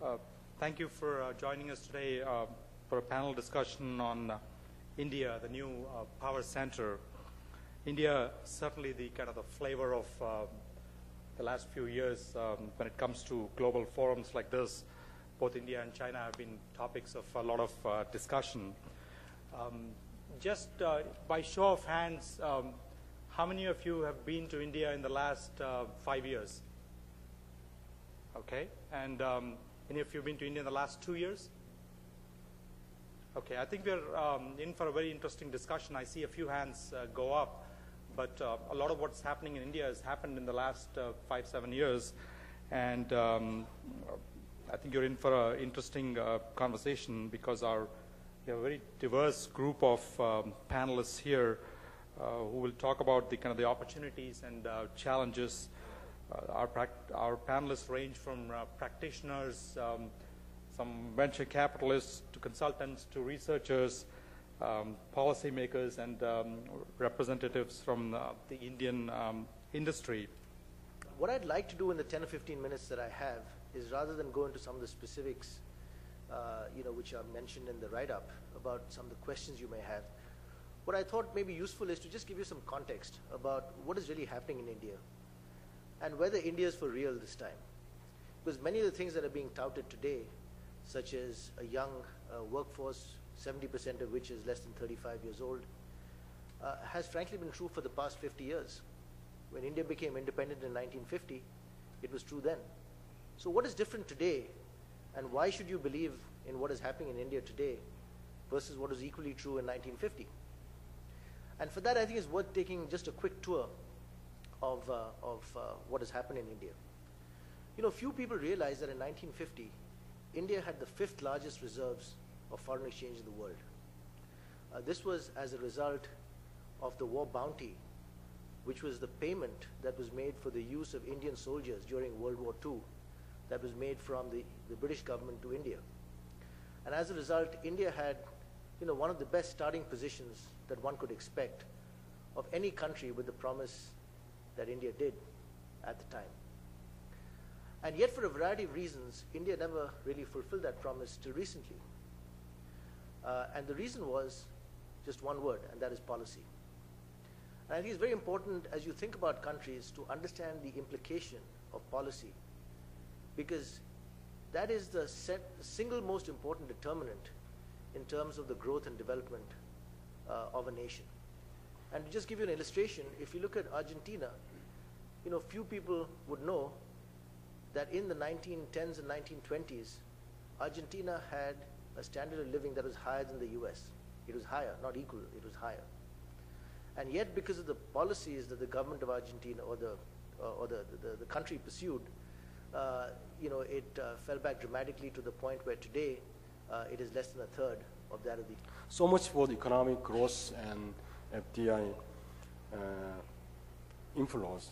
Uh, Thank you for joining us today for a panel discussion on India, the new power center. India, certainly the kind of the flavor of the last few years when it comes to global forums like this. Both India and China have been topics of a lot of discussion. Just by show of hands, how many of you have been to India in the last 5 years? Okay, and any of you been to India in the last 2 years? Okay, I think we're in for a very interesting discussion. I see a few hands go up, but a lot of what's happening in India has happened in the last 5-7 years, and I think you're in for an interesting conversation because we have a very diverse group of panelists here who will talk about the kind of the opportunities and challenges. Our panelists range from practitioners, some venture capitalists to consultants to researchers, policymakers, and representatives from the Indian industry. What I'd like to do in the 10 or 15 minutes that I have is, rather than go into some of the specifics, which are mentioned in the write-up about some of the questions you may have, what I thought may be useful is to just give you some context about what is really happening in India and whether India is for real this time. Because many of the things that are being touted today, such as a young workforce, 70% of which is less than 35 years old, has frankly been true for the past 50 years. When India became independent in 1950, it was true then. So what is different today, and why should you believe in what is happening in India today versus what was equally true in 1950? And for that, I think it's worth taking just a quick tour of what has happened in India. Few people realize that in 1950, India had the 5th largest reserves of foreign exchange in the world. This was as a result of the war bounty, which was the payment that was made for the use of Indian soldiers during World War II, that was made from the British government to India. And as a result, India had one of the best starting positions that one could expect of any country with the promise that India did at the time. And yet, for a variety of reasons, India never really fulfilled that promise till recently. And the reason was just one word, and that is policy. And I think it's very important, as you think about countries, to understand the implication of policy, because that is the single most important determinant in terms of the growth and development of a nation. And to just give you an illustration, if you look at Argentina, few people would know that in the 1910s and 1920s, Argentina had a standard of living that was higher than the US. It was higher, not equal, it was higher. And yet, because of the policies that the government of Argentina or the country pursued, it fell back dramatically to the point where today it is less than a third of that of the. So much for the economic growth and FDI inflows.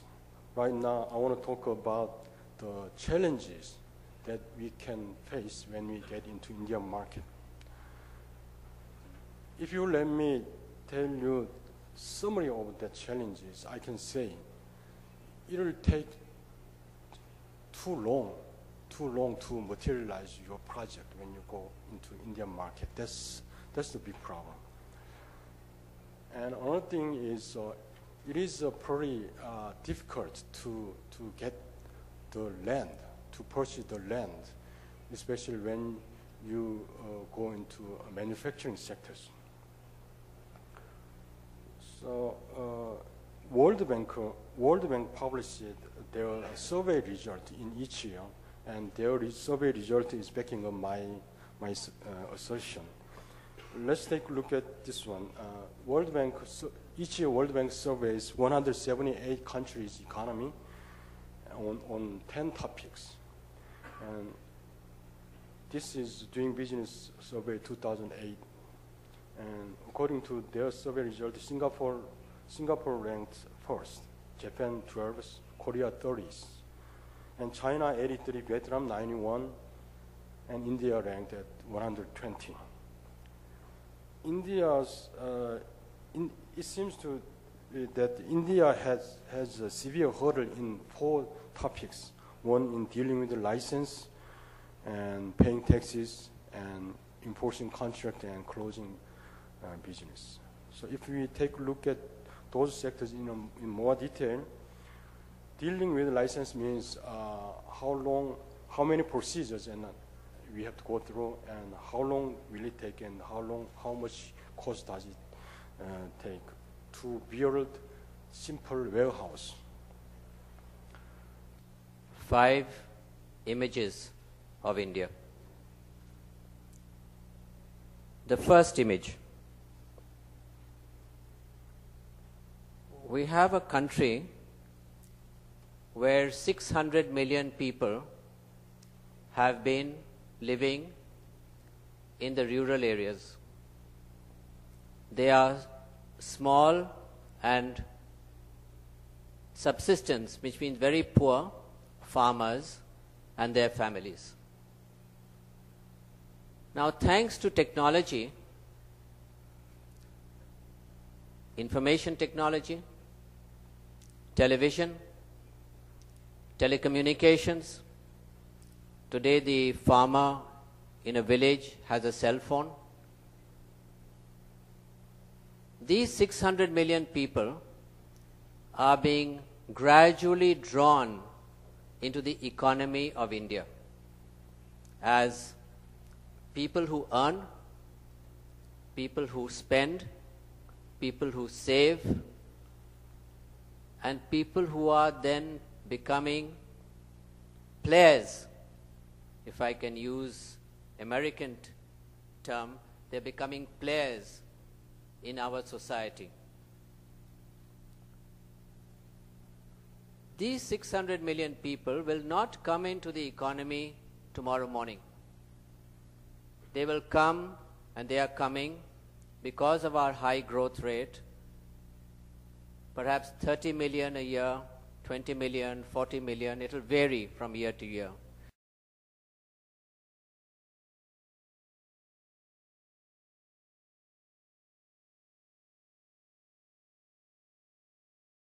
Right now, I want to talk about the challenges that we can face when we get into Indian market. If you let me tell you summary of the challenges, I can say it will take too long to materialize your project when you go into Indian market. That's the big problem. And another thing is it is pretty difficult to get the land, to purchase the land, especially when you go into manufacturing sectors. So World Bank published their survey result in each year, and their survey result is backing up my assertion. Let's take a look at this one. Each year World Bank surveys 178 countries' economy on 10 topics. And this is Doing Business Survey 2008. And according to their survey result, Singapore ranked first, Japan 12th, Korea 30th, and China 83, Vietnam 91, and India ranked at 120. It seems to that India has a severe hurdle in 4 topics. One in dealing with the license, and paying taxes and enforcing contract and closing business. So if we take a look at those sectors in more detail, dealing with license means how many procedures and we have to go through, and how long will it take, and how much cost does it take to build simple warehouse. 5 images of India. The first image. We have a country where 600 million people have been living in the rural areas. They are small and subsistence, which means very poor farmers and their families. Now, thanks to technology, information technology, television, telecommunications, today the farmer in a village has a cell phone. These 600 million people are being gradually drawn into the economy of India as people who earn, people who spend, people who save, and people who are then becoming players. If I can use American term, they're becoming players in our society. These 600 million people will not come into the economy tomorrow morning. They will come, and they are coming because of our high growth rate, perhaps 30 million a year, 20 million, 40 million, it will vary from year to year.